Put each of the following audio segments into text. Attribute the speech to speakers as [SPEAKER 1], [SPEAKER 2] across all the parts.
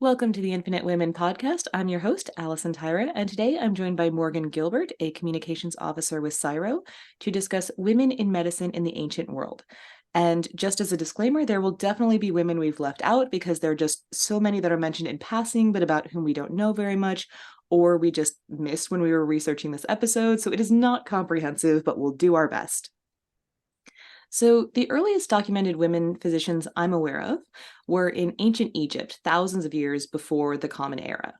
[SPEAKER 1] Welcome to the Infinite Women podcast. I'm your host, Allison Tyra, and today I'm joined by Morgan Gilbert, a communications officer with CSIRO, to discuss women in medicine in the ancient world. And just as a disclaimer, there will definitely be women we've left out because there are just so many that are mentioned in passing, but about whom we don't know very much, or we just missed when we were researching this episode. So it is not comprehensive, but we'll do our best. So, the earliest documented women physicians I'm aware of were in ancient Egypt, thousands of years before the Common Era.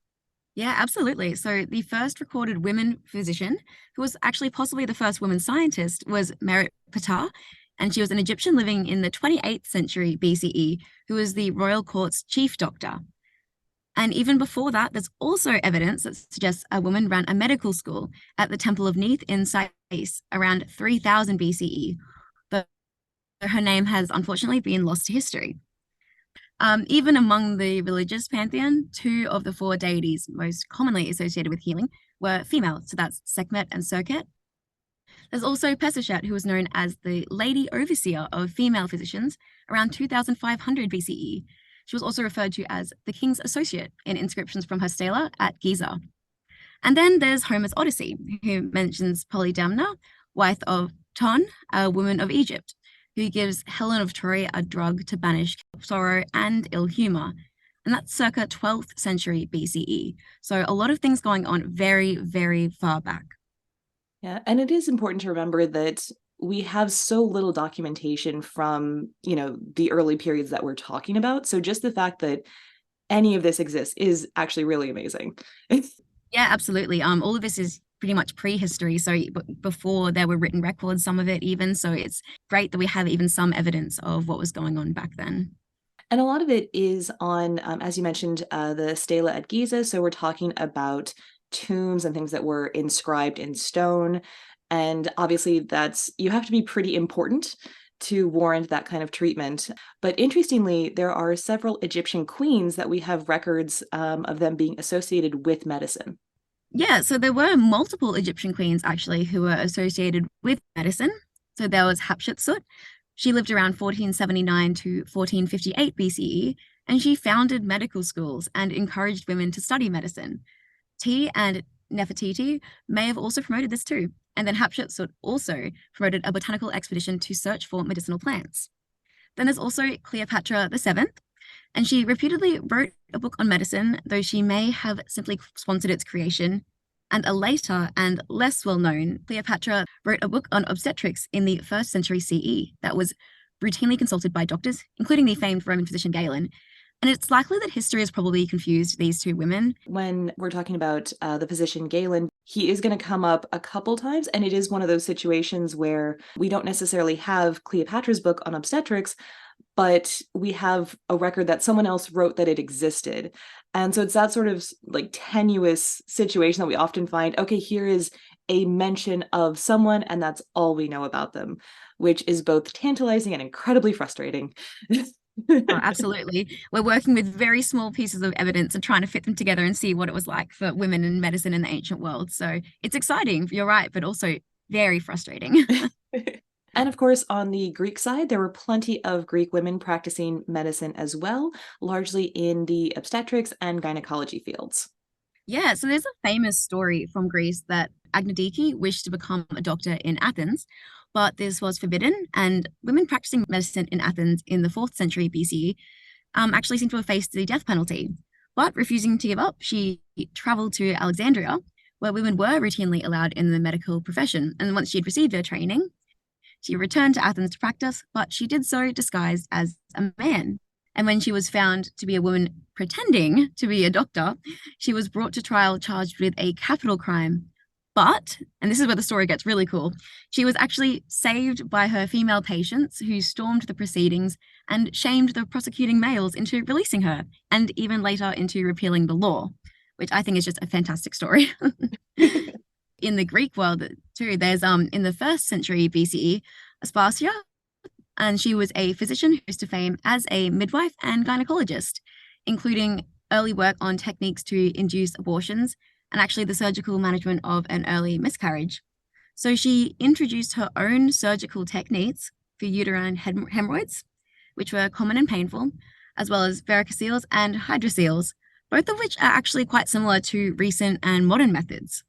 [SPEAKER 2] Yeah, absolutely. So the first recorded women physician, who was actually possibly the first woman scientist, was Merit Ptah, and she was an Egyptian living in the 28th century BCE, who was the royal court's chief doctor. And even before that, there's also evidence that suggests a woman ran a medical school at the Temple of Neith in Sais around 3000 BCE, but her name has unfortunately been lost to history. Even among the religious pantheon, two of the four deities most commonly associated with healing were female. So that's Sekhmet and Serket. There's also Pesishet, who was known as the Lady Overseer of female physicians around 2500 BCE. She was also referred to as the king's associate in inscriptions from her stela at Giza. And then there's Homer's Odyssey, who mentions Polydamna, wife of Ton, a woman of Egypt, who gives Helen of Troy a drug to banish sorrow and ill humor. And that's circa 12th century BCE. So a lot of things going on very, very far back.
[SPEAKER 1] Yeah, and it is important to remember that we have so little documentation from, the early periods that we're talking about. So just the fact that any of this exists is actually really amazing.
[SPEAKER 2] Yeah, absolutely. All of this is pretty much prehistory. So before there were written records, some of it even. So it's great that we have even some evidence of what was going on back then.
[SPEAKER 1] And a lot of it is on, as you mentioned, the stela at Giza. So we're talking about tombs and things that were inscribed in stone. And obviously, you have to be pretty important to warrant that kind of treatment. But interestingly, there are several Egyptian queens that we have records of them being associated with medicine.
[SPEAKER 2] Yeah, so there were multiple Egyptian queens actually who were associated with medicine. So there was Hatshepsut. She lived around 1479 to 1458 BCE, and she founded medical schools and encouraged women to study medicine. T and Nefertiti may have also promoted this too. And then Hatshepsut also promoted a botanical expedition to search for medicinal plants. Then there's also Cleopatra VII, and she reputedly wrote a book on medicine, though she may have simply sponsored its creation. And a later and less well known Cleopatra wrote a book on obstetrics in the 1st century CE that was routinely consulted by doctors, including the famed Roman physician Galen. And it's likely that history has probably confused these two women.
[SPEAKER 1] When we're talking about the physician Galen, he is going to come up a couple times, and it is one of those situations where we don't necessarily have Cleopatra's book on obstetrics, but we have a record that someone else wrote that it existed. And so it's that sort of like tenuous situation that we often find, okay, here is a mention of someone, and that's all we know about them, which is both tantalizing and incredibly frustrating.
[SPEAKER 2] Oh, absolutely. We're working with very small pieces of evidence and trying to fit them together and see what it was like for women in medicine in the ancient world. So it's exciting, you're right, but also very frustrating.
[SPEAKER 1] And of course, on the Greek side, there were plenty of Greek women practicing medicine as well, largely in the obstetrics and gynecology fields.
[SPEAKER 2] Yeah, so there's a famous story from Greece that Agnodike wished to become a doctor in Athens, but this was forbidden, and women practicing medicine in Athens in the 4th century BCE actually seem to have faced the death penalty. But refusing to give up, she traveled to Alexandria, where women were routinely allowed in the medical profession. And once she had received her training, she returned to Athens to practice, but she did so disguised as a man. And when she was found to be a woman pretending to be a doctor, she was brought to trial charged with a capital crime. But, and this is where the story gets really cool, she was actually saved by her female patients who stormed the proceedings and shamed the prosecuting males into releasing her, and even later into repealing the law, which I think is just a fantastic story. In the Greek world too, there's in the 1st century BCE, Aspasia, and she was a physician who rose to fame as a midwife and gynecologist, including early work on techniques to induce abortions and actually the surgical management of an early miscarriage. So she introduced her own surgical techniques for uterine hemorrhoids, which were common and painful, as well as varicoceles and hydrocele, both of which are actually quite similar to recent and modern methods.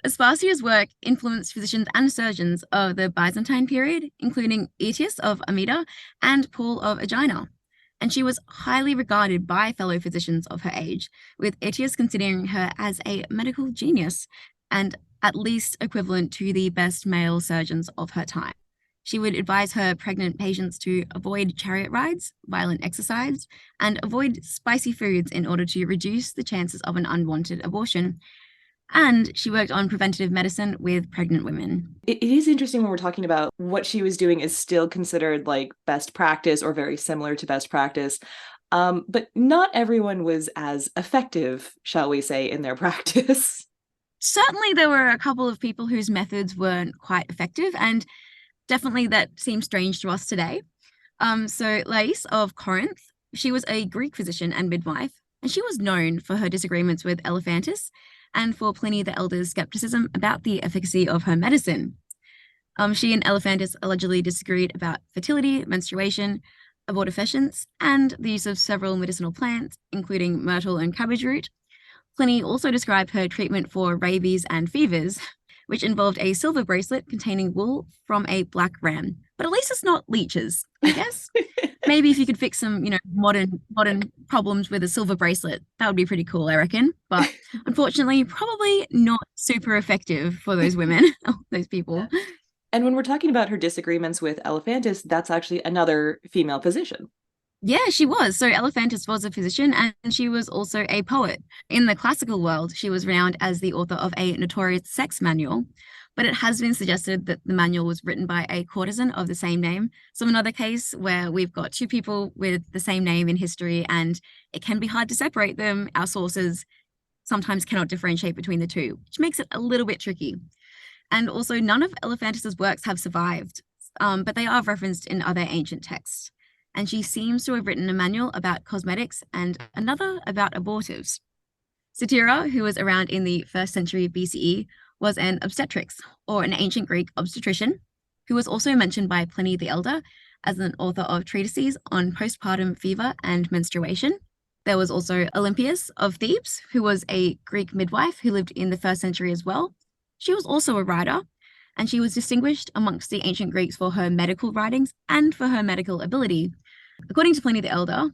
[SPEAKER 2] Aspasia's work influenced physicians and surgeons of the Byzantine period, including Aetius of Amida and Paul of Aegina. And she was highly regarded by fellow physicians of her age, with Aetius considering her as a medical genius and at least equivalent to the best male surgeons of her time. She would advise her pregnant patients to avoid chariot rides, violent exercise, and avoid spicy foods in order to reduce the chances of an unwanted abortion. And she worked on preventative medicine with pregnant women.
[SPEAKER 1] It is interesting when we're talking about what she was doing is still considered like best practice or very similar to best practice. But not everyone was as effective, shall we say, in their practice.
[SPEAKER 2] Certainly, there were a couple of people whose methods weren't quite effective, and definitely that seems strange to us today. So Lais of Corinth, she was a Greek physician and midwife, and she was known for her disagreements with Elephantis and for Pliny the Elder's skepticism about the efficacy of her medicine. She and Elephantis allegedly disagreed about fertility, menstruation, abortifacients, and the use of several medicinal plants, including myrtle and cabbage root. Pliny also described her treatment for rabies and fevers, which involved a silver bracelet containing wool from a black ram. But at least it's not leeches, I guess. Maybe if you could fix some, modern problems with a silver bracelet, that would be pretty cool, I reckon. But unfortunately, probably not super effective for those women, those people.
[SPEAKER 1] And when we're talking about her disagreements with Elephantis, that's actually another female physician.
[SPEAKER 2] Yeah, she was. So Elephantis was a physician and she was also a poet. In the classical world, she was renowned as the author of a notorious sex manual, but it has been suggested that the manual was written by a courtesan of the same name. So another case where we've got two people with the same name in history and it can be hard to separate them. Our sources sometimes cannot differentiate between the two, which makes it a little bit tricky. And also none of Elephantis's works have survived, but they are referenced in other ancient texts. And she seems to have written a manual about cosmetics and another about abortives. CSIRO, who was around in the 1st century BCE, was an obstetrix, or an ancient Greek obstetrician, who was also mentioned by Pliny the Elder as an author of treatises on postpartum fever and menstruation. There was also Olympias of Thebes, who was a Greek midwife who lived in the 1st century as well. She was also a writer, and she was distinguished amongst the ancient Greeks for her medical writings and for her medical ability. According to Pliny the Elder,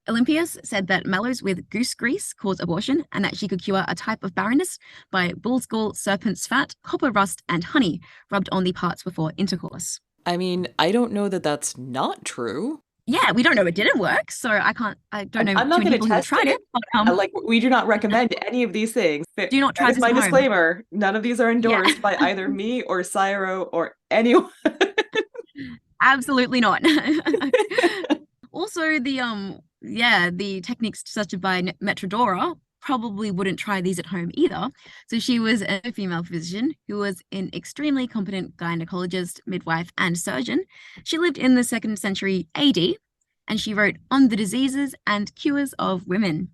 [SPEAKER 2] Olympias said that mallows with goose grease cause abortion and that she could cure a type of barrenness by bull's gall, serpent's fat, copper rust, and honey rubbed on the parts before intercourse.
[SPEAKER 1] I mean, I don't know that that's not true.
[SPEAKER 2] Yeah, we don't know it didn't work, so I don't know
[SPEAKER 1] I'm
[SPEAKER 2] too
[SPEAKER 1] not
[SPEAKER 2] many
[SPEAKER 1] going to
[SPEAKER 2] people who have
[SPEAKER 1] test
[SPEAKER 2] tried
[SPEAKER 1] it.
[SPEAKER 2] it, but
[SPEAKER 1] Like, we do not recommend any of these things.
[SPEAKER 2] do not
[SPEAKER 1] That
[SPEAKER 2] try
[SPEAKER 1] is
[SPEAKER 2] this
[SPEAKER 1] my
[SPEAKER 2] at home.
[SPEAKER 1] disclaimer. None of these are
[SPEAKER 2] Yeah,
[SPEAKER 1] endorsed by either me or CSIRO or anyone.
[SPEAKER 2] absolutely not. Also, the techniques suggested by Metrodora probably wouldn't try these at home either. So she was a female physician who was an extremely competent gynecologist, midwife, and surgeon. She lived in the 2nd century AD, and she wrote on the diseases and cures of women.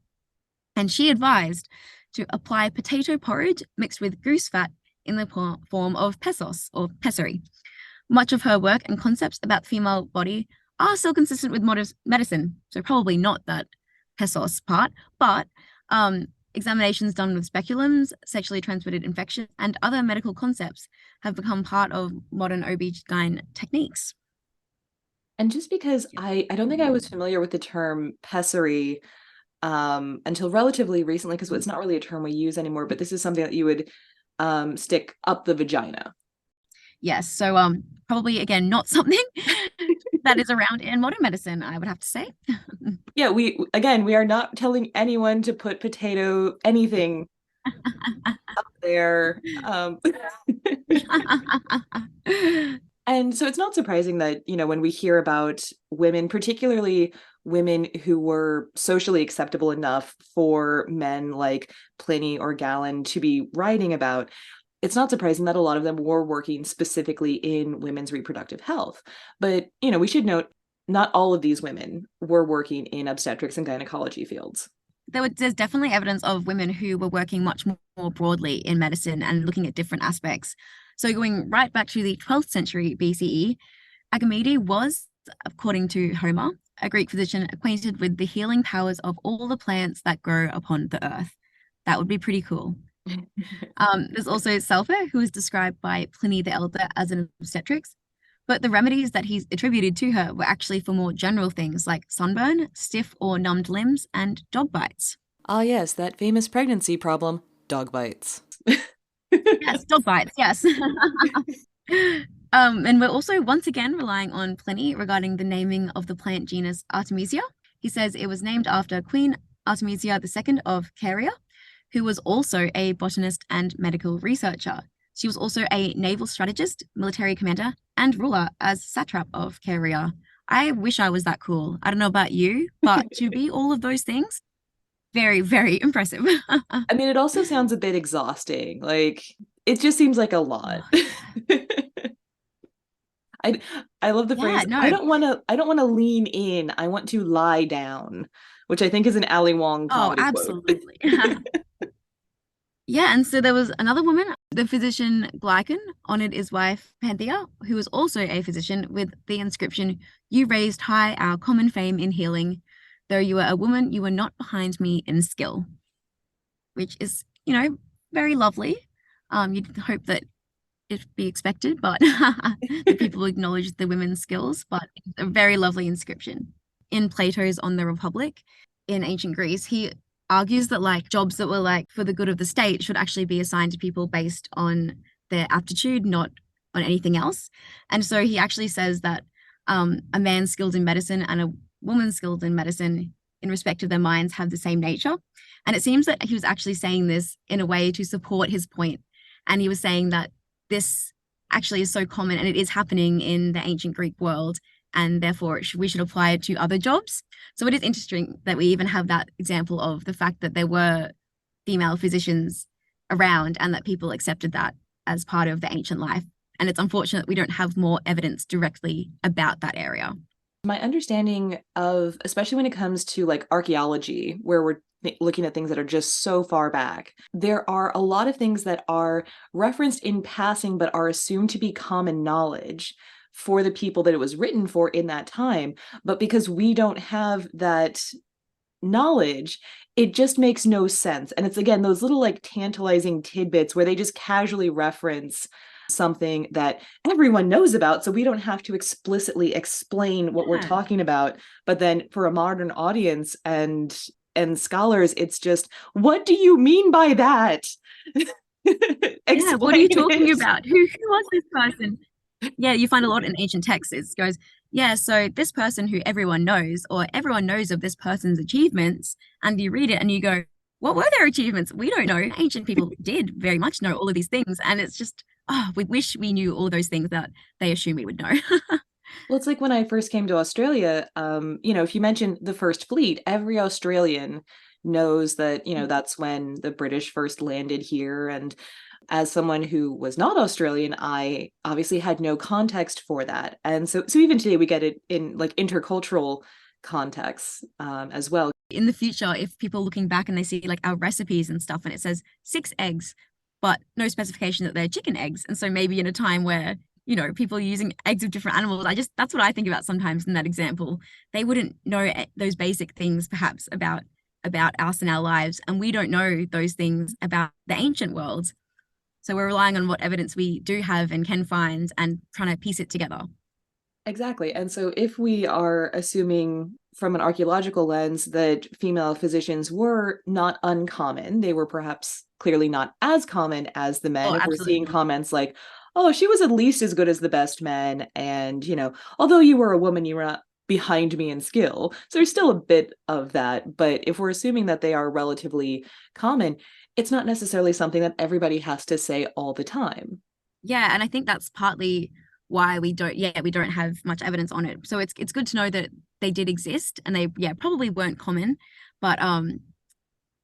[SPEAKER 2] And she advised to apply potato porridge mixed with goose fat in the form of pesos or pessary. Much of her work and concepts about the female body are still consistent with modern medicine, so probably not that pesos part, but examinations done with speculums, sexually transmitted infection, and other medical concepts have become part of modern OB/GYN techniques.
[SPEAKER 1] And just because I don't think I was familiar with the term pessary until relatively recently, because it's not really a term we use anymore, but this is something that you would stick up the vagina.
[SPEAKER 2] Yes, so probably again not something that is around in modern medicine, I would have to say.
[SPEAKER 1] Yeah, we are not telling anyone to put potato anything up there. And so it's not surprising that, when we hear about women, particularly women who were socially acceptable enough for men like Pliny or Galen to be writing about, it's not surprising that a lot of them were working specifically in women's reproductive health. But, we should note not all of these women were working in obstetrics and gynecology fields.
[SPEAKER 2] There's definitely evidence of women who were working much more broadly in medicine and looking at different aspects. So going right back to the 12th century BCE, Agamede was, according to Homer, a Greek physician acquainted with the healing powers of all the plants that grow upon the earth. That would be pretty cool. There's also Sulfur, who is described by Pliny the Elder as an obstetrix, but the remedies that he's attributed to her were actually for more general things like sunburn, stiff or numbed limbs, and dog bites.
[SPEAKER 1] Ah, yes, that famous pregnancy problem, dog bites.
[SPEAKER 2] Yes, dog bites, yes. And we're also once again relying on Pliny regarding the naming of the plant genus Artemisia. He says it was named after Queen Artemisia II of Caria, who was also a botanist and medical researcher. She was also a naval strategist, military commander, and ruler as satrap of Caria. I wish I was that cool. I don't know about you, but to be all of those things, very, very impressive.
[SPEAKER 1] I mean, it also sounds a bit exhausting. Like, it just seems like a lot.
[SPEAKER 2] Oh, yeah.
[SPEAKER 1] I I love the
[SPEAKER 2] Yeah,
[SPEAKER 1] phrase,
[SPEAKER 2] no.
[SPEAKER 1] I don't want to lean in. I want to lie down, which I think is an Ali Wong
[SPEAKER 2] Oh,
[SPEAKER 1] comedy quote.
[SPEAKER 2] absolutely. Yeah, and so there was another woman, the physician Glycon, honored his wife Panthea, who was also a physician, with the inscription, "You raised high our common fame in healing. Though you were a woman, you were not behind me in skill," which is, very lovely. You'd hope that it be expected, but that people acknowledge the women's skills, but it's a very lovely inscription. In Plato's On the Republic in ancient Greece, he argues that like jobs that were like for the good of the state should actually be assigned to people based on their aptitude, not on anything else. And so he actually says that a man skilled in medicine and a woman skilled in medicine in respect of their minds have the same nature. And it seems that he was actually saying this in a way to support his point. And he was saying that this actually is so common and it is happening in the ancient Greek world, and therefore we should apply it to other jobs. So it is interesting that we even have that example of the fact that there were female physicians around and that people accepted that as part of the ancient life. And it's unfortunate we don't have more evidence directly about that area.
[SPEAKER 1] My understanding of, especially when it comes to like archaeology, where we're looking at things that are just so far back, there are a lot of things that are referenced in passing but are assumed to be common knowledge for the people that it was written for in that time. But because we don't have that knowledge, it just makes no sense. And it's again those little like tantalizing tidbits where they just casually reference something that everyone knows about, so we don't have to explicitly explain what we're
[SPEAKER 2] Yeah.
[SPEAKER 1] talking about. But then for a modern audience and scholars, it's just, what do you mean by that?
[SPEAKER 2] Yeah, what are
[SPEAKER 1] Explain
[SPEAKER 2] you talking
[SPEAKER 1] it.
[SPEAKER 2] about? Who was this person? Yeah, you find a lot in ancient texts. It goes, yeah, so this person who everyone knows, or everyone knows of this person's achievements, and you read it and you go, what were their achievements? We don't know. Ancient people did very much know all of these things, and it's just, oh, we wish we knew all those things that they assume we would know.
[SPEAKER 1] Well, it's like when I first came to Australia, if you mention the first fleet, every Australian knows that, that's when the British first landed here. And as someone who was not Australian, I obviously had no context for that. And so even today we get it in like intercultural contexts as well.
[SPEAKER 2] In the future, if people looking back and they see like our recipes and stuff, and it says 6 eggs, but no specification that they're chicken eggs. And so maybe in a time where people are using eggs of different animals. That's what I think about sometimes in that example. They wouldn't know those basic things perhaps about us and our lives, and we don't know those things about the ancient world. So we're relying on what evidence we do have and can find and trying to piece it together.
[SPEAKER 1] Exactly. And so if we are assuming from an archaeological lens that female physicians were not uncommon, they were perhaps clearly not as common as the men.
[SPEAKER 2] Oh,
[SPEAKER 1] If we're
[SPEAKER 2] absolutely
[SPEAKER 1] seeing
[SPEAKER 2] not.
[SPEAKER 1] comments like, oh, she was at least as good as the best men, and, although you were a woman, you were not behind me in skill. So there's still a bit of that. But if we're assuming that they are relatively common, it's not necessarily something that everybody has to say all the time.
[SPEAKER 2] Yeah, and I think that's partly why we don't have much evidence on it. So it's good to know that they did exist and they probably weren't common, but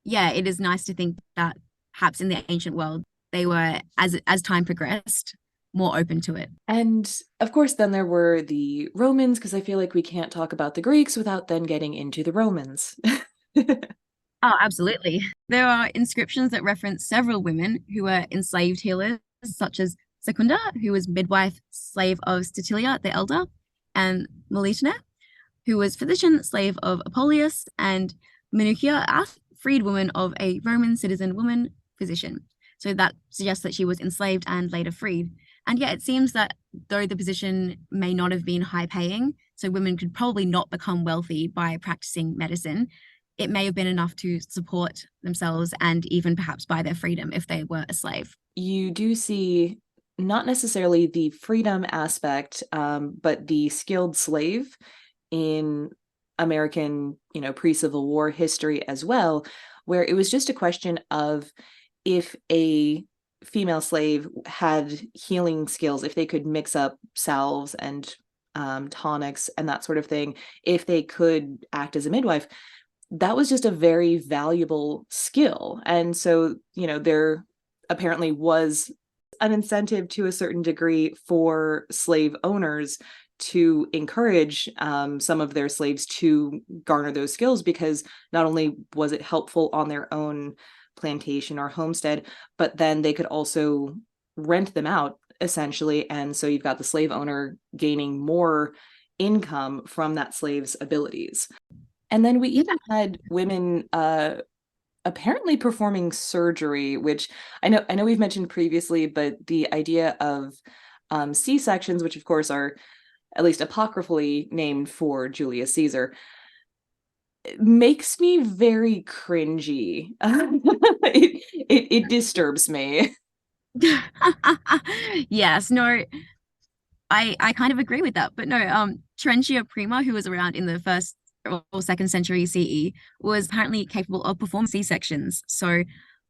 [SPEAKER 2] it is nice to think that perhaps in the ancient world they were, as time progressed, more open to it.
[SPEAKER 1] And of course, then there were the Romans, because I feel like we can't talk about the Greeks without then getting into the Romans.
[SPEAKER 2] Oh, absolutely. There are inscriptions that reference several women who were enslaved healers, such as Secunda, who was midwife slave of Statilia the Elder, and Melitene, who was physician slave of Apuleius, and Minucia, a freed woman of a Roman citizen woman physician. So that suggests that she was enslaved and later freed. And yet it seems that though the position may not have been high paying, so women could probably not become wealthy by practicing medicine, it may have been enough to support themselves and even perhaps buy their freedom if they were a slave.
[SPEAKER 1] You do see not necessarily the freedom aspect, but the skilled slave in American, pre-Civil War history as well, where it was just a question of if a female slave had healing skills, if they could mix up salves and tonics and that sort of thing, if they could act as a midwife, that was just a very valuable skill. And so, there apparently was an incentive to a certain degree for slave owners to encourage some of their slaves to garner those skills, because not only was it helpful on their own plantation or homestead, but then they could also rent them out essentially. And so you've got the slave owner gaining more income from that slave's abilities. And then we even had women apparently performing surgery, which I know we've mentioned previously, but the idea of C-sections, which of course are at least apocryphally named for Julius Caesar, makes me very cringy. It disturbs me.
[SPEAKER 2] Yes, no, I kind of agree with that. But no, Terentia Prima, who was around in the first or second century CE, was apparently capable of performing C-sections. So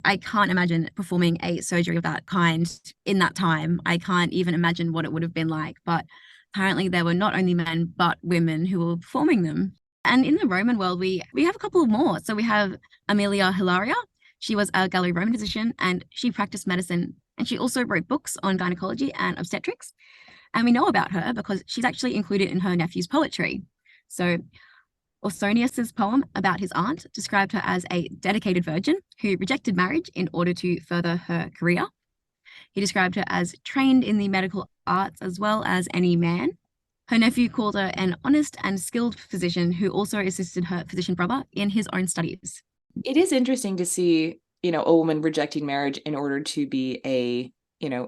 [SPEAKER 2] I can't imagine performing a surgery of that kind in that time. I can't even imagine what it would have been like. But apparently there were not only men but women who were performing them. And in the Roman world, we have a couple more. So we have Aemilia Hilaria. She was a Gallo-Roman physician and she practiced medicine. And she also wrote books on gynecology and obstetrics. And we know about her because she's actually included in her nephew's poetry. So Ausonius's poem about his aunt described her as a dedicated virgin who rejected marriage in order to further her career. He described her as trained in the medical arts as well as any man. Her nephew called her an honest and skilled physician who also assisted her physician brother in his own studies.
[SPEAKER 1] It is interesting to see, a woman rejecting marriage in order to be a,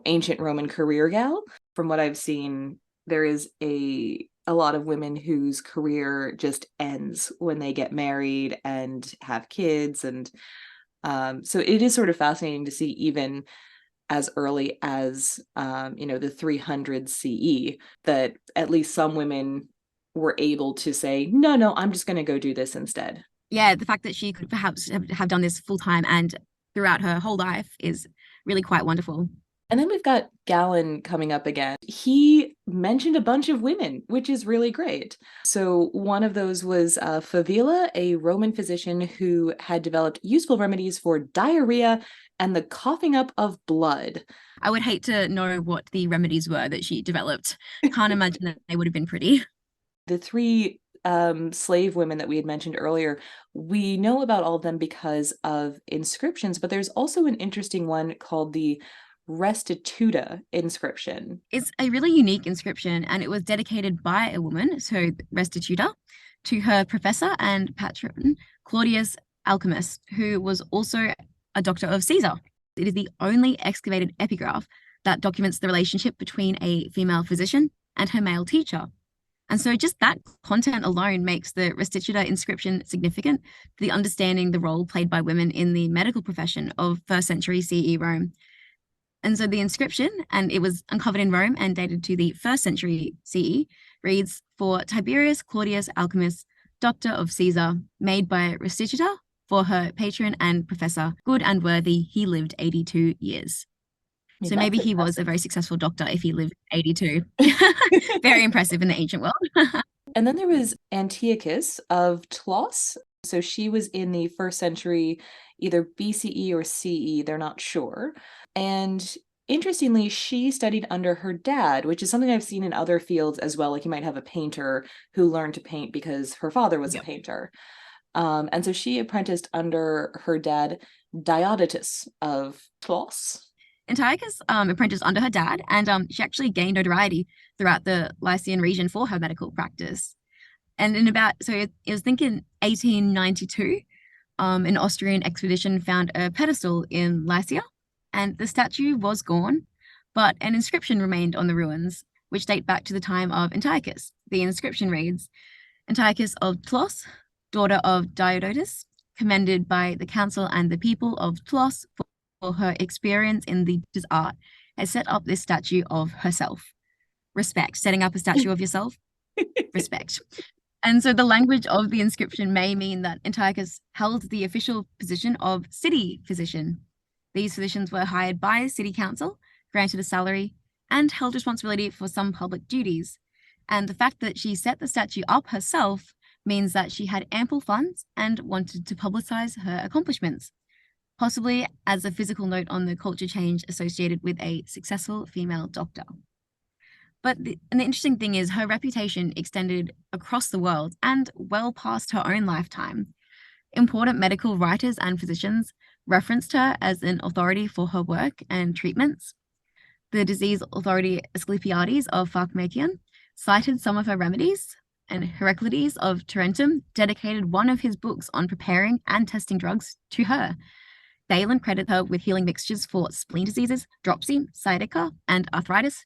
[SPEAKER 1] ancient Roman career gal. From what I've seen, there is a lot of women whose career just ends when they get married and have kids. And so it is sort of fascinating to see, even as early as, the 300 CE, that at least some women were able to say, no, I'm just going to go do this instead.
[SPEAKER 2] Yeah, the fact that she could perhaps have done this full time and throughout her whole life is really quite wonderful.
[SPEAKER 1] And then we've got Galen coming up again. He mentioned a bunch of women, which is really great. So one of those was Favila, a Roman physician who had developed useful remedies for diarrhea and the coughing up of blood.
[SPEAKER 2] I would hate to know what the remedies were that she developed. Can't imagine that they would have been pretty.
[SPEAKER 1] The three slave women that we had mentioned earlier, we know about all of them because of inscriptions, but there's also an interesting one called the Restituta inscription.
[SPEAKER 2] It's a really unique inscription and it was dedicated by a woman, so Restituta, to her professor and patron, Claudius Alcumus, who was also a doctor of Caesar. It is the only excavated epigraph that documents the relationship between a female physician and her male teacher. And so just that content alone makes the Restituta inscription significant for the understanding the role played by women in the medical profession of first century CE Rome. And so the inscription, and it was uncovered in Rome and dated to the first century CE, reads, "For Tiberius Claudius Alcumus, doctor of Caesar, made by Restituta for her patron and professor, good and worthy, he lived 82 years." So maybe he was a very successful doctor if he lived 82. Very impressive in the ancient world.
[SPEAKER 1] And then there was Antiochus of Tlos. So she was in the first century, either BCE or CE, they're not sure. And interestingly, she studied under her dad, which is something I've seen in other fields as well. Like you might have a painter who learned to paint because her father was a painter. And so she apprenticed under her dad, Diodotus of Tlos.
[SPEAKER 2] Antiochus apprenticed under her dad, and she actually gained notoriety throughout the Lycian region for her medical practice. And it was thinking 1892, an Austrian expedition found a pedestal in Lycia, and the statue was gone, but an inscription remained on the ruins, which date back to the time of Antiochus. The inscription reads, Antiochus of Tlos, daughter of Diodotus, commended by the council and the people of Tlos for her experience in the art, has set up this statue of herself. Respect. Setting up a statue of yourself? Respect. And so the language of the inscription may mean that Antiochus held the official position of city physician. These physicians were hired by city council, granted a salary, and held responsibility for some public duties. And the fact that she set the statue up herself means that she had ample funds and wanted to publicize her accomplishments, possibly as a physical note on the culture change associated with a successful female doctor. But the interesting thing is her reputation extended across the world and well past her own lifetime. Important medical writers and physicians referenced her as an authority for her work and treatments. The disease authority Asclepiades of Pharmakion cited some of her remedies, and Heraclides of Tarentum dedicated one of his books on preparing and testing drugs to her. Galen credited her with healing mixtures for spleen diseases, dropsy, sciatica, and arthritis.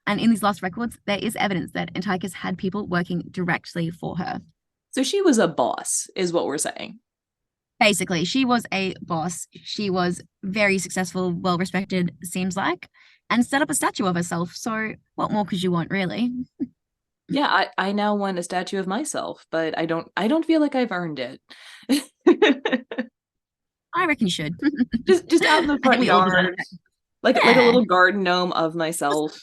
[SPEAKER 2] And in these last records, there is evidence that Antiochus had people working directly for her.
[SPEAKER 1] So she was a boss, is what we're saying.
[SPEAKER 2] Basically, she was a boss. She was very successful, well respected, seems like, and set up a statue of herself. So what more could you want, really?
[SPEAKER 1] Yeah, I now want a statue of myself, but I don't feel like I've earned it.
[SPEAKER 2] I reckon you should.
[SPEAKER 1] just out in the front yard, like a little garden gnome of myself.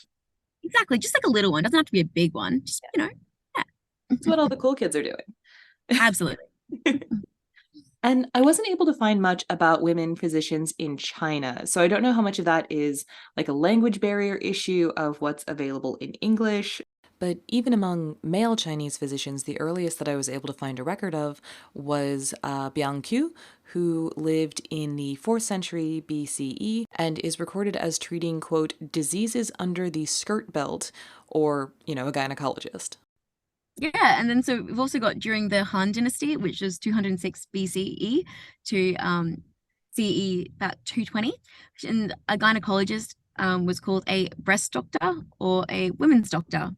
[SPEAKER 2] Exactly, just like a little one. Doesn't have to be a big one. Just, yeah.
[SPEAKER 1] That's what all the cool kids are doing.
[SPEAKER 2] Absolutely.
[SPEAKER 1] And I wasn't able to find much about women physicians in China. So I don't know how much of that is like a language barrier issue of what's available in English. But even among male Chinese physicians, the earliest that I was able to find a record of was Biang Qiu, who lived in the 4th century BCE and is recorded as treating, quote, diseases under the skirt belt, or, a gynecologist.
[SPEAKER 2] Yeah, and then so we've also got during the Han Dynasty, which is 206 BCE to CE about 220, and a gynecologist was called a breast doctor or a women's doctor.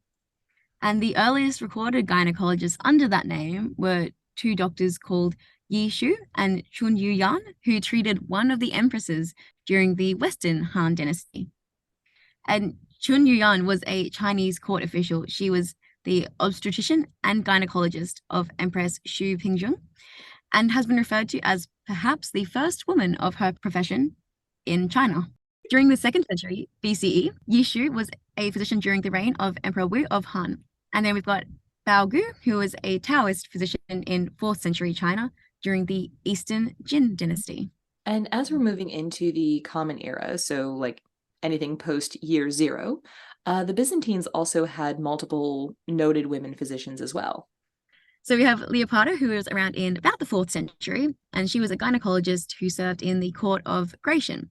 [SPEAKER 2] And the earliest recorded gynecologists under that name were two doctors called Yi Shu and Chun Yuyan, who treated one of the empresses during the Western Han Dynasty. And Chun Yuyan was a Chinese court official. She was the obstetrician and gynecologist of Empress Xu Pingzheng, and has been referred to as perhaps the first woman of her profession in China. During the 2nd century BCE, Yi Shu was a physician during the reign of Emperor Wu of Han. And then we've got Bao Gu, who was a Taoist physician in 4th century China during the Eastern Jin dynasty.
[SPEAKER 1] And as we're moving into the Common Era, so like anything post year 0, the Byzantines also had multiple noted women physicians as well.
[SPEAKER 2] So we have Leoparda, who was around in about the 4th century, and she was a gynecologist who served in the court of Gratian,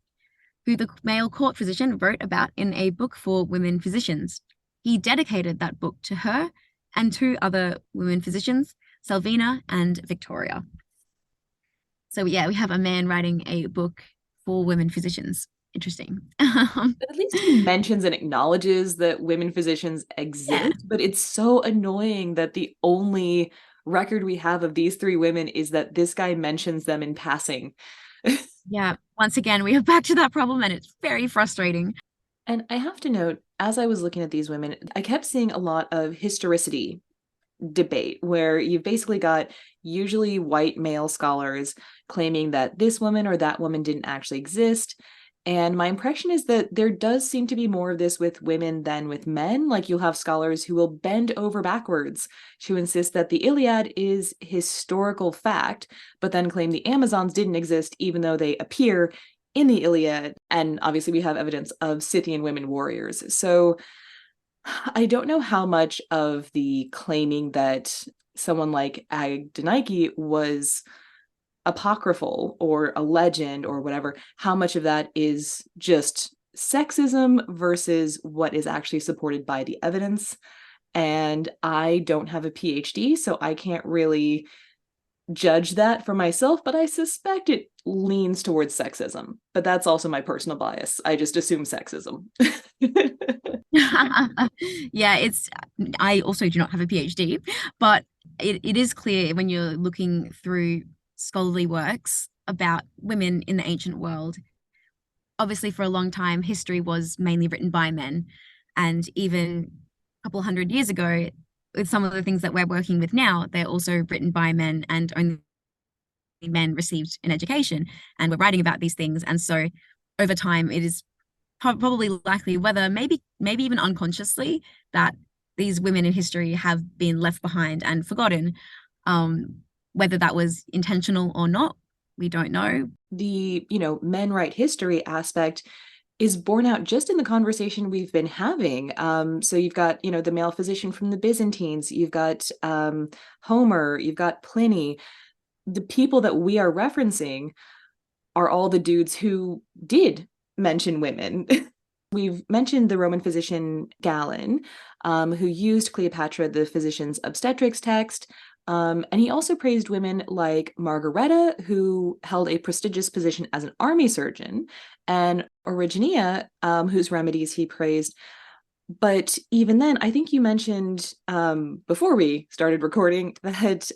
[SPEAKER 2] who the male court physician wrote about in a book for women physicians. He dedicated that book to her and 2 other women physicians, Salvina and Victoria. So yeah, we have a man writing a book for women physicians. Interesting.
[SPEAKER 1] But at least he mentions and acknowledges that women physicians exist, but it's so annoying that the only record we have of these 3 women is that this guy mentions them in passing.
[SPEAKER 2] Yeah, once again, we are back to that problem, and it's very frustrating.
[SPEAKER 1] And I have to note, as I was looking at these women, I kept seeing a lot of historicity debate where you've basically got usually white male scholars claiming that this woman or that woman didn't actually exist. And my impression is that there does seem to be more of this with women than with men. Like you'll have scholars who will bend over backwards to insist that the Iliad is historical fact, but then claim the Amazons didn't exist even though they appear in the Iliad. And obviously we have evidence of Scythian women warriors. So I don't know how much of the claiming that someone like Agenike was apocryphal or a legend or whatever, how much of that is just sexism versus what is actually supported by the evidence. And I don't have a PhD, so I can't really judge that for myself, but I suspect it leans towards sexism. But that's also my personal bias. I just assume sexism.
[SPEAKER 2] Yeah, I also do not have a PhD, but it is clear when you're looking through scholarly works about women in the ancient world. Obviously, for a long time, history was mainly written by men. And even a couple hundred years ago, with some of the things that we're working with now, they're also written by men, and only men received an education and were writing about these things. And so over time, it is probably likely, whether maybe even unconsciously, that these women in history have been left behind and forgotten. Whether that was intentional or not, we don't know.
[SPEAKER 1] The, men write history aspect is borne out just in the conversation we've been having. So you've got, the male physician from the Byzantines, you've got Homer, you've got Pliny. The people that we are referencing are all the dudes who did mention women. We've mentioned the Roman physician Galen, who used Cleopatra, the physician's obstetrics text. And he also praised women like Margareta, who held a prestigious position as an army surgeon, and Origenia, whose remedies he praised. But even then, I think you mentioned before we started recording that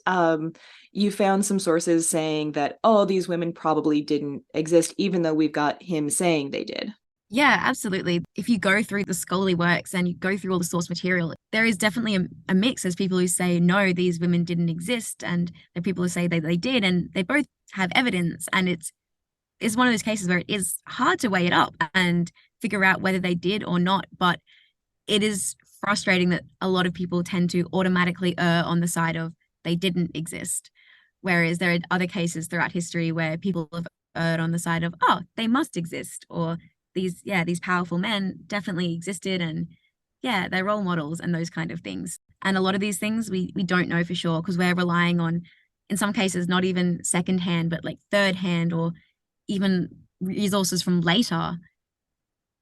[SPEAKER 1] you found some sources saying that, oh, these women probably didn't exist, even though we've got him saying they did.
[SPEAKER 2] Yeah, absolutely. If you go through the scholarly works and you go through all the source material, there is definitely a mix. There's people who say, no, these women didn't exist. And there are people who say they did. And they both have evidence. And it's one of those cases where it is hard to weigh it up and figure out whether they did or not. But it is frustrating that a lot of people tend to automatically err on the side of they didn't exist. Whereas there are other cases throughout history where people have erred on the side of, oh, they must exist, or these powerful men definitely existed, and yeah, they're role models and those kind of things. And a lot of these things we don't know for sure because we're relying on, in some cases, not even secondhand, but like third hand or even resources from later.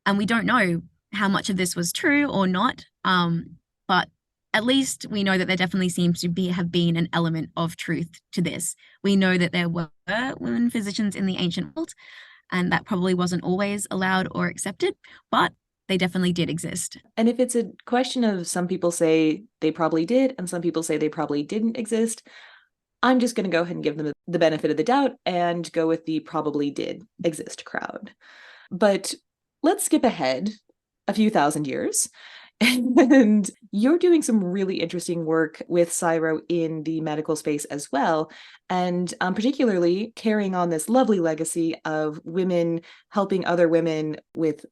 [SPEAKER 2] And we don't know how much of this was true or not. But at least we know that there definitely seems to have been an element of truth to this. We know that there were women physicians in the ancient world, and that probably wasn't always allowed or accepted, but they definitely did exist.
[SPEAKER 1] And if it's a question of some people say they probably did and some people say they probably didn't exist, I'm just going to go ahead and give them the benefit of the doubt and go with the probably did exist crowd. But let's skip ahead a few thousand years. And you're doing some really interesting work with CSIRO in the medical space as well, and particularly carrying on this lovely legacy of women helping other women with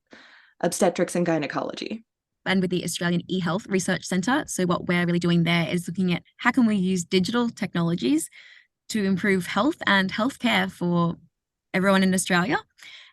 [SPEAKER 1] obstetrics and gynecology.
[SPEAKER 2] And with the Australian eHealth Research Centre. So what we're really doing there is looking at how can we use digital technologies to improve health and healthcare for everyone in Australia.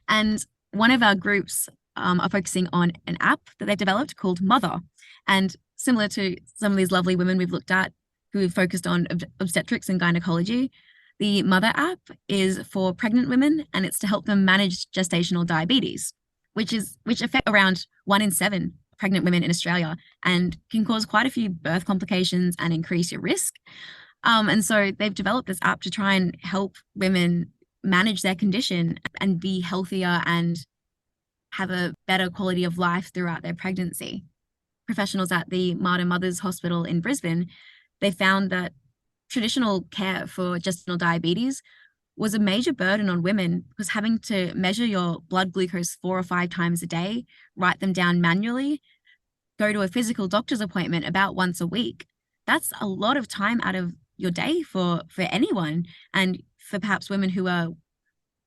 [SPEAKER 2] And one of our groups are focusing on an app that they've developed called Mother. And similar to some of these lovely women we've looked at who have focused on obstetrics and gynecology, the Mother app is for pregnant women, and it's to help them manage gestational diabetes, which affect around 1 in 7 pregnant women in Australia and can cause quite a few birth complications and increase your risk. And so they've developed this app to try and help women manage their condition and be healthier and have a better quality of life throughout their pregnancy. Professionals at the Mater Mothers Hospital in Brisbane, they found that traditional care for gestational diabetes was a major burden on women because having to measure your blood glucose 4 or 5 times a day, write them down manually, go to a physical doctor's appointment about once a week. That's a lot of time out of your day for anyone. And for perhaps women who are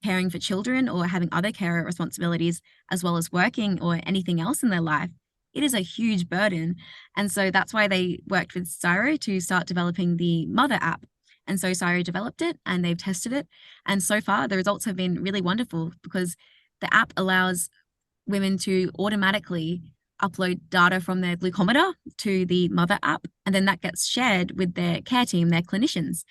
[SPEAKER 2] caring for children or having other carer responsibilities, as well as working or anything else in their life, it is a huge burden. And so that's why they worked with CSIRO to start developing the Mother app. And so CSIRO developed it and they've tested it. And so far, the results have been really wonderful because the app allows women to automatically upload data from their glucometer to the Mother app. And then that gets shared with their care team, their clinicians.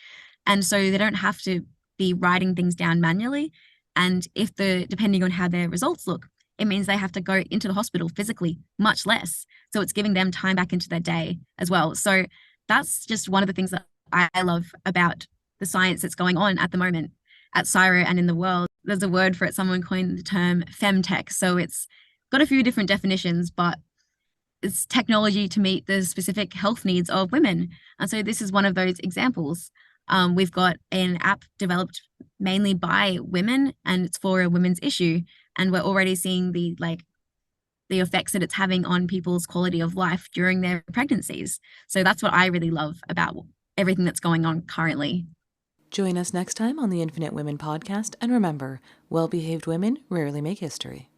[SPEAKER 2] And so they don't have to be writing things down manually. And depending on how their results look, it means they have to go into the hospital physically much less. So it's giving them time back into their day as well. So that's just one of the things that I love about the science that's going on at the moment at CSIRO and in the world. There's a word for it. Someone coined the term femtech. So it's got a few different definitions, but it's technology to meet the specific health needs of women. And so this is one of those examples. We've got an app developed mainly by women, and it's for a women's issue. And we're already seeing the effects that it's having on people's quality of life during their pregnancies. So that's what I really love about everything that's going on currently.
[SPEAKER 1] Join us next time on the Infinite Women podcast, and remember, well-behaved women rarely make history.